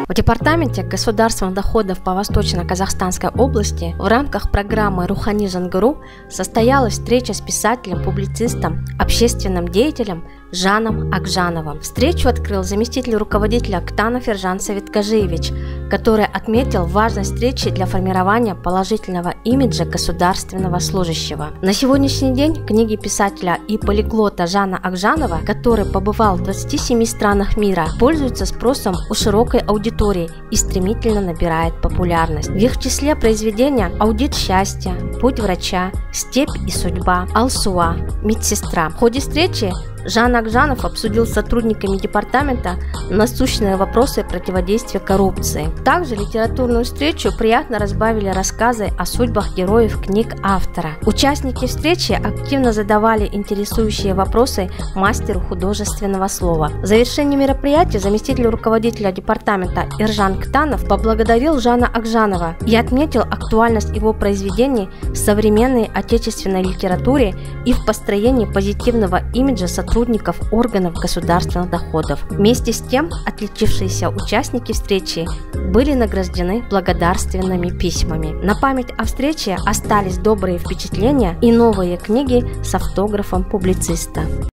В Департаменте государственных доходов по Восточно-Казахстанской области в рамках программы «Рухани Жангыру» состоялась встреча с писателем, публицистом, общественным деятелем Жаном Акжановым. Встречу открыл заместитель руководителя Ктанов Ержан Саветкажиевич, который отметил важность встречи для формирования положительного имиджа государственного служащего. На сегодняшний день книги писателя и полиглота Жана Акжанова, который побывал в 27 странах мира, пользуются спросом у широкой аудитории и стремительно набирает популярность. В их числе произведения «Аудит счастья», «Путь врача», «Степь и судьба», «Алсуа», «Медсестра». В ходе встречи Жан Акжанов обсудил с сотрудниками департамента насущные вопросы противодействия коррупции. Также литературную встречу приятно разбавили рассказы о судьбах героев книг автора. Участники встречи активно задавали интересующие вопросы мастеру художественного слова. В завершении мероприятия заместитель руководителя департамента Эржан Ктанов поблагодарил Жана Акжанова и отметил актуальность его произведений в современной отечественной литературе и в построении позитивного имиджа сотрудников органов государственных доходов. Вместе с тем, отличившиеся участники встречи были награждены благодарственными письмами. На память о встрече остались добрые впечатления и новые книги с автографом публициста.